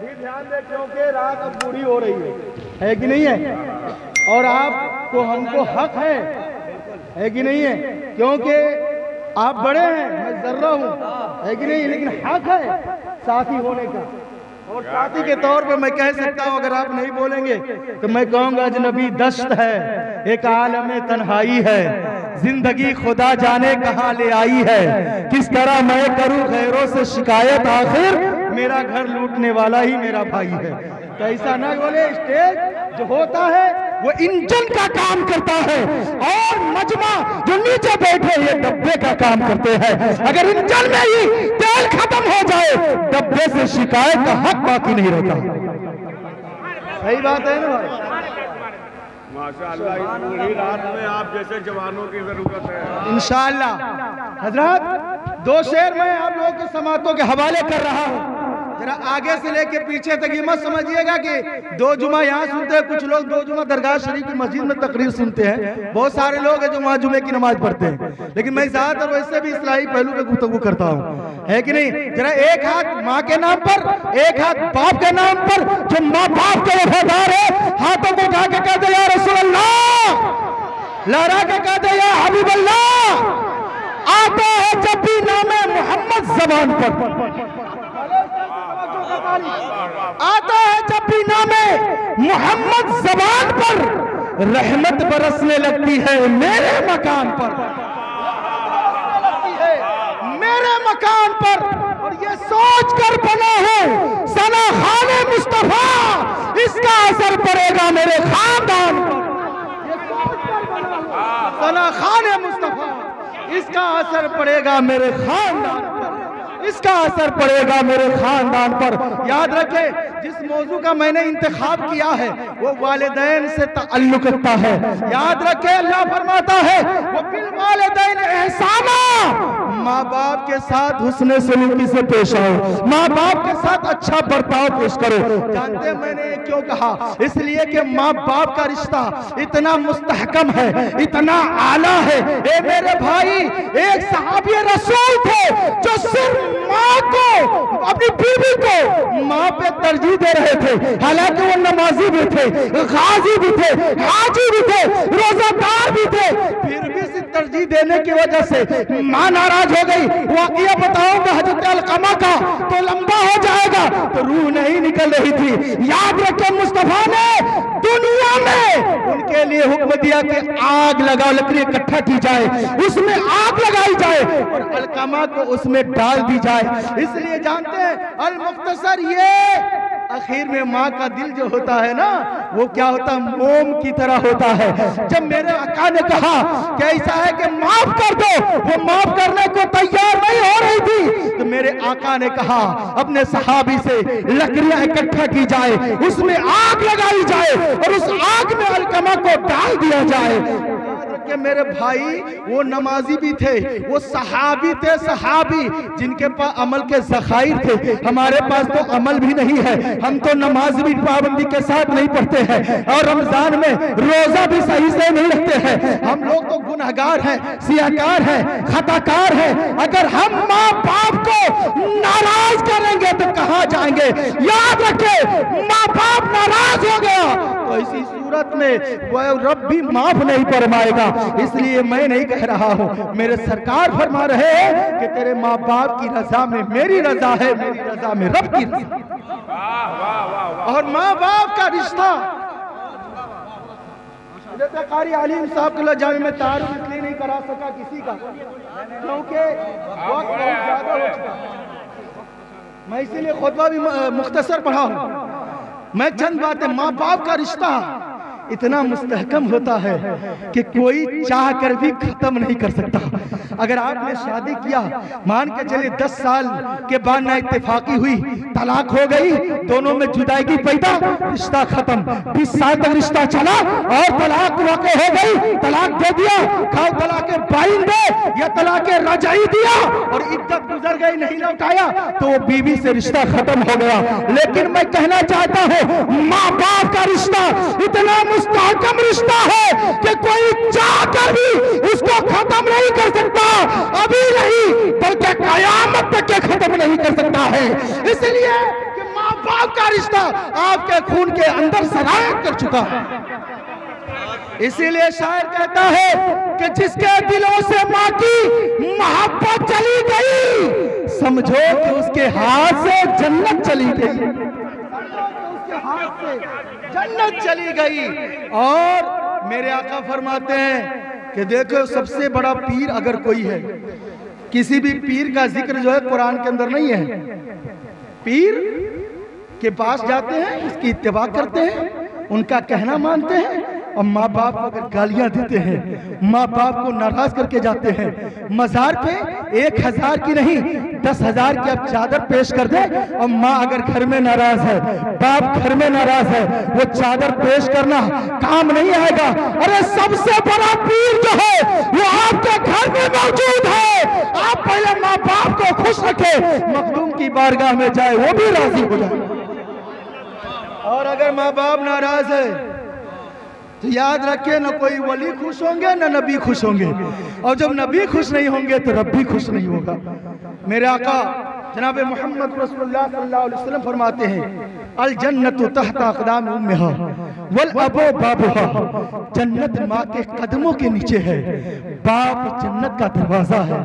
भी ध्यान दे, क्योंकि रात अब बूढ़ी हो रही है कि नहीं है? और आपको हमको हक है कि नहीं है? क्योंकि आप बड़े हैं, मैं जर्रा हूँ, है कि नहीं? लेकिन हक है साथी होने का। और साथी के तौर पे मैं कह सकता हूँ, अगर आप नहीं बोलेंगे तो मैं कहूँगा अजनबी दश्त है, एक आलम तन्हाई है, जिंदगी खुदा जाने कहाँ ले आई है, किस तरह मैं करूँ गैरों से शिकायत, आखिर मेरा घर लूटने वाला ही मेरा भाई है। तो ऐसा ना बोले। स्टेज जो होता है वो इंजन का काम करता है और मजमा जो नीचे बैठे ये डब्बे का काम करते हैं। अगर इंजन में ही तेल खत्म हो जाए, डब्बे से शिकायत का हक बाकी नहीं रहता। सही बात है ना भाई? माशाअल्लाह, इस पूरी रात में आप जैसे जवानों की जरूरत है इंशाअल्लाह। हजरत, दो शेर मैं आप लोगों के समातों के हवाले कर रहा हूँ, जरा आगे से लेके पीछे तक। ये मत समझिएगा कि दो जुमा यहाँ सुनते हैं, कुछ लोग दो जुमा दरगाह शरीफ की मस्जिद में तकरीर सुनते हैं, बहुत सारे लोग हैं जो वहाँ जुमे की नमाज पढ़ते हैं, लेकिन मैं ज्यादातर वैसे भी इस्लाही पहलू पे गुफ्तगू करता हूँ, है कि नहीं? जरा एक हाथ माँ के नाम पर, एक हाथ बाप के नाम पर, जो माँ बाप के वफादार है, हाथों को उठा के कह दे या रसूल अल्लाह, लहरा के कह दे या हबीब अल्लाह। आता है जब भी नामे मोहम्मद जबान पर, आता है जब भी नामे मोहम्मद जबान पर, रहमत बरसने लगती है मेरे मकान पर, मेरे मकान पर। और ये सोच कर बना है सना खाने मुस्तफा, इसका असर पड़ेगा मेरे खानदान पर। ये सोच कर बना है सना खाने मुस्तफा, इसका असर पड़ेगा मेरे खानदान पर, इसका असर पड़ेगा मेरे खानदान पर। याद रखें, जिस मौजू का मैंने इंतखाब किया है वो वालिदैन से ताल्लुक रखता है। याद रखें, अल्लाह फरमाता है वो बिल वालिदैन एहसाना, माँ बाप के साथ हुस्न सलूकी से पेश आओ, माँ बाप के साथ अच्छा बर्ताव पेश करो। जानते हैं मैंने ये क्यों कहा? इसलिए कि माँ बाप का रिश्ता इतना मुस्तहकम है, इतना आला है। ए मेरे भाई, एक सहाबी रसूल थे जो सिर्फ माँ को, अपनी बीवी को माँ पे तरजीह दे रहे थे, हालांकि वो नमाजी भी थे, गाजी भी थे, हाजी भी थे, रोजादार भी थे, फिर भी इस तरजीह देने की वजह से माँ नाराज हो गई। वाकया बताऊंगा हजरत अलकमा का तो लंबा हो जाएगा, तो रूह नहीं निकल रही थी। याद रखें, मुस्तफा ने दुनिया में उनके लिए हुक्म दिया कि आग लगाओ, लकड़ी इकट्ठा की जाए, उसमें आग लगाई जाए और अलकमा को उसमें डाल दी जाए। इसलिए जानते हैं अल मुख्तसर, ये आखिर में माँ का दिल जो होता है ना, वो क्या होता है? मोम की तरह होता है। जब मेरे आका ने कहा कि ऐसा है कि माफ कर दो, वो माफ करने को तैयार नहीं हो रही थी, तो मेरे आका ने कहा अपने सहाबी से लकड़ियां इकट्ठा की जाए, उसमें आग लगाई जाए और उस आग में अलकमा को डाल दिया जाए। कि मेरे भाई, वो नमाजी भी थे, वो सहाबी थे, सहाबी जिनके पास अमल के ज़खाइर थे। हमारे पास तो अमल भी नहीं है, हम तो नमाज भी पाबंदी के साथ नहीं पढ़ते हैं और रमजान में रोजा भी सही से नहीं रखते हैं। हम लोग तो गुनहगार हैं, सियाकार हैं, खताकार हैं। अगर हम माँ बाप को नाराज करेंगे तो कहाँ जाएंगे? याद रखें, माँ बाप नाराज हो गया तो इसी सूरत में वो रब भी माफ नहीं फरमाएगा। इसलिए मैं नहीं कह रहा हूँ, मेरे सरकार फरमा रहे हैं कि तेरे माँ बाप की रजा में मेरी रजा है, मेरी रजा में रब की रजा। और माँ बाप का रिश्ता कारी आलिम साहब के जामे में तारुफ इसलिए नहीं करा सका किसी का, क्योंकि वक्त बहुत ज्यादा हो चुका। मैं इसीलिए खुतबा भी मुख्तसर पढ़ा हूँ। मैं चंद बातें, माँ बाप का रिश्ता इतना मुस्तहकम होता है कि कोई चाह कर भी खत्म नहीं कर सकता। अगर आपने शादी किया, मान के चले 10 साल के बाद ना इत्तेफाकी हुई, तलाक हो गई, दोनों में जुदाई पैदा, रिश्ता खत्म। 20 साल तक रिश्ता चला और तलाक वाक़ हो गई, तलाक दे दिया, खाओ तलाक बाइन दे या तलाक रजाई दिया और इद्दत गुजर गई, नहीं लौटाया, तो वो बीवी से रिश्ता खत्म हो गया। लेकिन मैं कहना चाहता हूँ, माँ बाप का रिश्ता इतना मुस्तहकम रिश्ता है कि कोई चाहकर भी उसको खत्म नहीं कर सकता, अभी नहीं बल्कि कयामत तक के खत्म नहीं कर सकता है। इसलिए कि माँ बाप आपका रिश्ता आपके खून के अंदर सरायत कर चुका है। इसीलिए शायर कहता है कि जिसके दिलों से माँ की मोहब्बत चली गई, समझो कि उसके हाथ से जन्नत चली गई, उसके हाथ से जन्नत चली गई। और मेरे आका फरमाते हैं कि देखो सबसे बड़ा पीर अगर कोई है, किसी भी पीर का जिक्र जो है कुरान के अंदर नहीं है। पीर के पास जाते हैं, उसकी इत्तिबा करते हैं, उनका कहना मानते हैं, और माँ बाप को अगर गालियां देते हैं, माँ बाप को नाराज करके जाते हैं, मजार पे 1000 की नहीं 10,000 की आप चादर पेश कर दे, और माँ अगर घर में नाराज है, बाप घर में नाराज है, वो चादर पेश करना काम नहीं आएगा। अरे सबसे बड़ा पीर जो है वो आपके घर में मौजूद है। आप पहले माँ बाप को खुश रखे, मखदूम की बारगाह में जाए, वो भी राजी हो जाए। और अगर माँ बाप नाराज है तो याद रखिए, न कोई वली खुश होंगे न नबी खुश होंगे, और जब नबी खुश नहीं होंगे तो रब भी खुश नहीं होगा। मेरे आका जनाब मोहम्मद रसूलुल्लाह सल्लल्लाहु अलैहि वसल्लम फरमाते हैं, अल जन्नतु तहता अक़दाम उम्मिहा वल अबू बाबुहा, जन्नत माँ के कदमों के नीचे है, बाप जन्नत का दरवाजा है।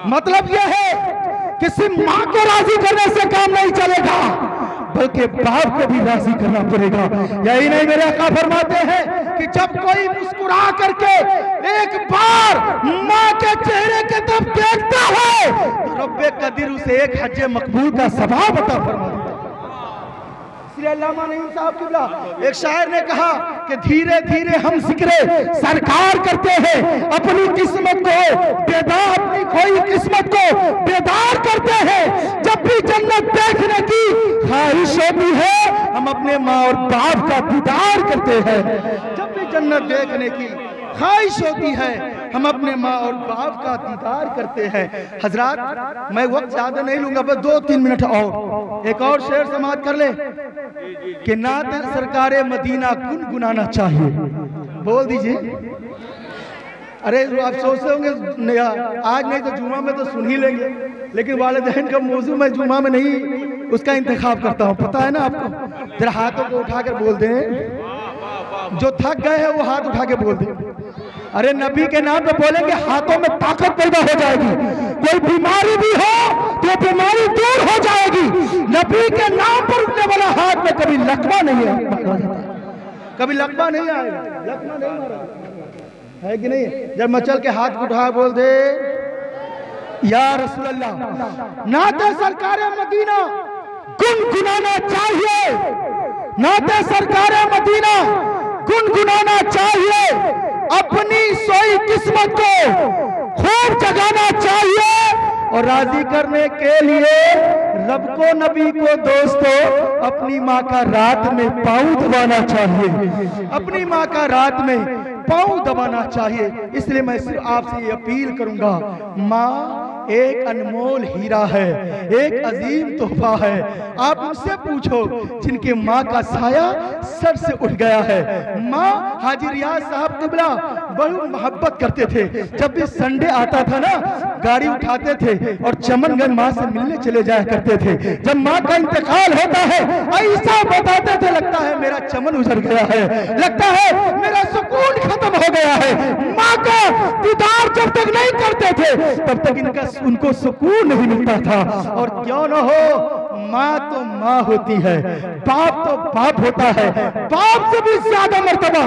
मतलब यह है कि सिर्फ माँ को राजी करने से काम नहीं चलेगा, बल्कि बाप को भी राजी करना पड़ेगा। यही नहीं, मेरे आका फरमाते हैं कि जब कोई मुस्कुरा करके एक बार माँ के चेहरे की तरफ देखता है तो रब्बे कदीर उसे एक हज मकबूल का सवाब अता फरमा देता है। इसलिए अल्लामा नईम साहब किबला एक शायर ने कहा कि धीरे धीरे हम जिक्र सरकार करते हैं, अपनी किस्मत को बेदार, अपनी खोई किस्मत को बेदार करते हैं। जब भी जन्नत देखने की ख्वाहिश होती है, हम अपने माँ और बाप का दीदार करते हैं। जब भी जन्नत देखने की ख्वाहिश होती है, हम अपने माँ और बाप का दीदार करते हैं। हजरात, मैं वक्त ज्यादा नहीं लूंगा, बस 2-3 मिनट और एक और शेर समाप्त कर ले कि नात सरकारे मदीना गुनगुनाना चाहिए। बोल दीजिए। अरे आप सोचते होंगे आज नहीं तो जुमा में तो सुन ही लेंगे, लेकिन वालिदैन का मौजू मैं जुमा में नहीं उसका इंतखाब करता हूँ, पता है ना आपको। जरा हाथों को उठाकर बोल दें, जो थक गए हैं वो हाथ उठा के बोल दें। अरे नबी के नाम पे बोलेंगे, हाथों में ताकत पैदा हो जाएगी। कोई बीमारी भी हो तो बीमारी दूर हो जाएगी। नबी के नाम पर उठने वाला हाथ में कभी लकवा नहीं है, कभी लकवा नहीं आएगा, लकवा नहीं मारा है कि नहीं। जब मचल के हाथ उठा बोल दे या रसूल अल्लाह, नाते सरकारे मदीना गुनगुनाना चाहिए, नाते सरकारे मदीना गुनगुनाना चाहिए, अपनी सोई किस्मत को खूब जगाना चाहिए, और राजी करने के लिए रब को नबी को दोस्तों अपनी माँ का रात में पाँव दबाना चाहिए, अपनी माँ का रात में पाँव दबाना चाहिए। इसलिए मैं सिर्फ आपसे ये अपील करूंगा, माँ एक अनमोल हीरा है, एक अजीम तोहफा है। आप उनसे पूछो जिनके माँ का साया सर से उठ गया है। माँ हाजी रियाज साहब किबला बड़ी मोहब्बत करते थे। जब भी संडे आता था ना, गाड़ी उठाते थे और चमनगंज माँ से मिलने चले जाया करते थे। जब माँ का इंतकाल होता है ऐसा बताते थे, लगता है मेरा चमन उजड़ गया है, लगता है मेरा सुकून खत्म हो गया है। माँ का दीदार जब तक नहीं करते थे तब तक उनको सुकून नहीं मिलता था। और क्यों न हो, माँ तो माँ होती है, बाप तो बाप होता है, बाप से भी ज्यादा मर्तबा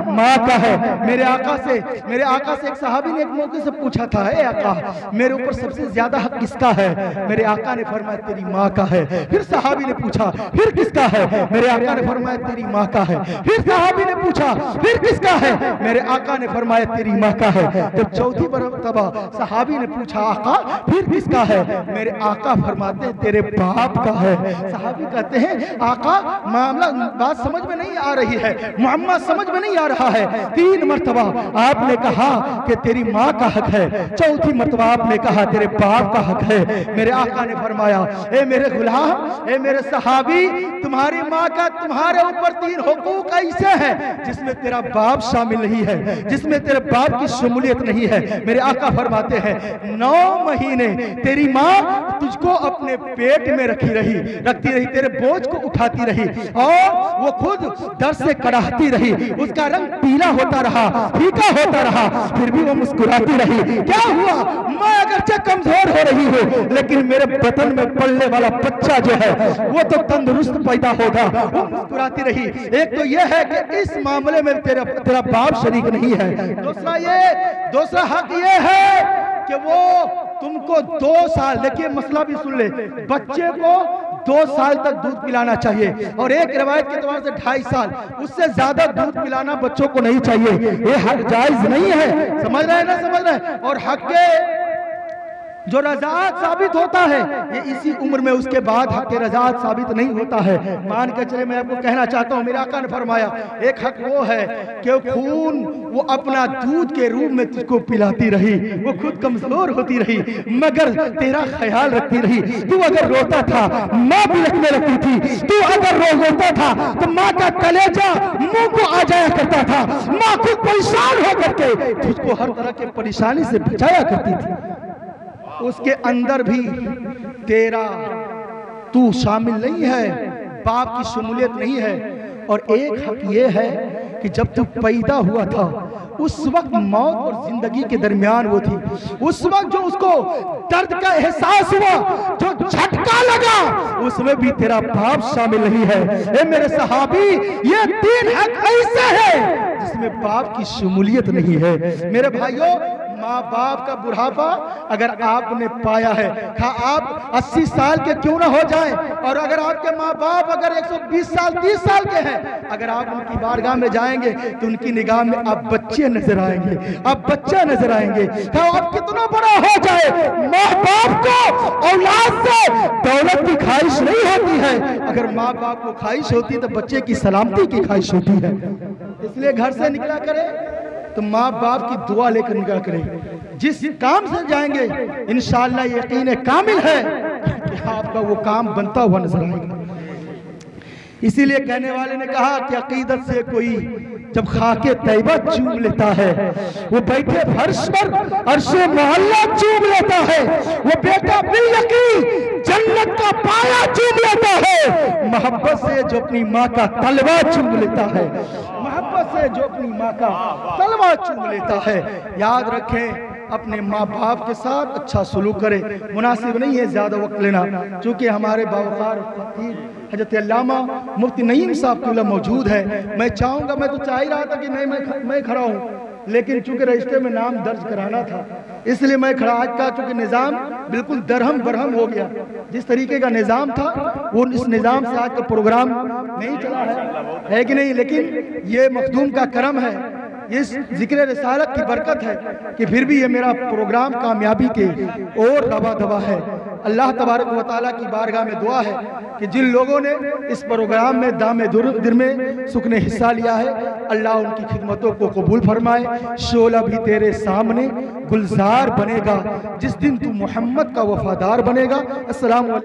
माँ का है। मेरे आका से एक सहाबी ने एक मौके से पूछा था, है आका मेरे ऊपर सबसे ज्यादा हक किसका है? मेरे आका ने फरमाया तेरी माँ का है। फिर सहाबी ने पूछा फिर किसका है? मेरे आका ने फरमाया तेरी माँ का है। फिर सहाबी ने पूछा फिर किसका है? मेरे आका ने फरमाया तेरी माँ का है। जब चौथी मर्तबा सहाबी ने पूछा आका फिर किसका है? मेरे आका फरमाते तेरे बाप का है। सहाबी कहते हैं आका मामला बात समझ में नहीं आ रही है, मोहम्मद समझ में नहीं आ रहा है। 3 मर्तबा आपने कहा कि तेरी माँ का हक है, चौथी मर्तबा आपने कहा तेरे बाप का हक है। मेरे आका ने फरमाया ए मेरे गुलाम, ए मेरे सहाबी, तुम्हारी माँ का तुम्हारे ऊपर 3 हुकूक ऐसे हैं जिसमें तेरा बाप शामिल नहीं है, जिसमें तेरे बाप की शमूलियत नहीं है। मेरे आका फरमाते हैं 9 महीने तेरी माँ तुझको अपने पेट में रखी रखती रही, तेरे बोझ को उठाती रही और वो खुद दर्द से कड़ाहती रही, उसका रंग पीला होता रहा, फीका होता रहा, फिर भी वो मुस्कुराती रही। क्या हुआ? मैं अगरचे कमजोर हो रही हूँ लेकिन मेरे बदन में पलने वाला बच्चा जो है वो तो तंदुरुस्त पैदा होगा। वो मुस्कुराती रही। एक तो ये है कि इस मामले में तेरा बाप शरीक नहीं है। दूसरा हक ये है कि वो तुमको 2 साल, देखिए मसला भी सुन ले, बच्चे को 2 साल तक दूध पिलाना चाहिए और एक रिवायत के तौर से 2.5 साल, उससे ज्यादा दूध पिलाना बच्चों को नहीं चाहिए। ये हक जायज नहीं है। समझ रहे हैं ना? समझ रहे हैं? और हक के जो रजात साबित होता है ये इसी उम्र में, उसके बाद हक के रजात साबित नहीं होता है। मान के चले, मैं आपको कहना चाहता हूँ, मेरे आका ने फरमाया एक हक वो है कि खून वो अपना दूध के रूप में तुझको पिलाती रही, वो खुद कमजोर होती रही मगर तेरा ख्याल रखती रही। तू अगर रोता था माँ बिलखने लगती थी, तू अगर रोता था तो माँ का कलेजा मुंह को आ जाया करता था, माँ खुद परेशान होकर के तुझको हर तरह के परेशानी से बचाया करती थी। उसके अंदर भी तेरा तू शामिल नहीं है, बाप की शमूलियत नहीं है। और एक हक ये है कि जब तू पैदा हुआ था उस वक्त मौत और जिंदगी के दरमियान वो थी, उस वक्त जो उसको दर्द का एहसास हुआ, जो झटका लगा, उसमें भी तेरा बाप शामिल नहीं है। ए मेरे सहाबी, ये 3 हक ऐसे हैं जिसमें बाप की शमूलियत नहीं है। मेरे भाइयों, माँ बाप का बुढ़ापा अगर आपने पाया है, आप 80 साल के क्यों ना हो जाएं, और अगर आपके माँ बाप अगर 120 साल 30 साल के हैं, अगर आप उनकी बारगाह में जाएंगे तो उनकी निगाह में आप बच्चे नजर आएंगे, आप बच्चा नजर आएंगे। आप कितना बड़ा हो जाए, माँ बाप को औलाद से दौलत की ख्वाहिश नहीं होती है, अगर माँ बाप को ख्वाहिश होती तो बच्चे की सलामती की ख्वाहिश होती है। इसलिए घर से निकला करे तो माँ बाप की दुआ लेकर निकला करें। जिस काम से जाएंगे इंशाअल्लाह यकीन कामिल है कि आपका वो काम बनता हुआ नजर आएगा। इसीलिए कहने वाले ने कहा कि अकीदत से कोई जब खाके तैयबा चूम लेता है, वो बैठे फर्श पर अर्शे मोहल्ला चूम लेता है, वो बेटा बिल यकीन जन्नत का पाया चूम लेता है, मोहब्बत से जो अपनी माँ का तलवा चूम लेता है, मोहब्बत से जो अपनी माँ का तलवा चूम लेता है। याद रखें, अपने माँ बाप के साथ अच्छा सलूक करें। मुनासिब नहीं है ज्यादा वक्त लेना, चूँकि हमारे बावकार हजरत अल्लामा मुफ्ती नईम साहब क़िबला मौजूद है। मैं चाहूँगा, मैं तो चाह ही रहा था कि मैं खड़ा हूँ, लेकिन चूँकि रजिस्टर में नाम दर्ज कराना था इसलिए मैं खड़ा। आज का चूँकि निज़ाम बिल्कुल दरहम बरहम हो गया, जिस तरीके का निज़ाम था वो इस निज़ाम से आज का प्रोग्राम नहीं चला है कि नहीं। लेकिन ये मखदूम का करम है, इस जिक्र रिसालत की बरकत है कि फिर भी ये मेरा प्रोग्राम कामयाबी के और दबा दबा है। अल्लाह तबारक व तआला की बारगाह में दुआ है कि जिन लोगों ने इस प्रोग्राम में दामे दिल में सुखने हिस्सा लिया है, अल्लाह उनकी खिदमतों को कबूल फरमाए। शोला भी तेरे सामने गुलजार बनेगा जिस दिन तू मोहम्मद का वफादार बनेगा। अस्सलाम वालेकुम।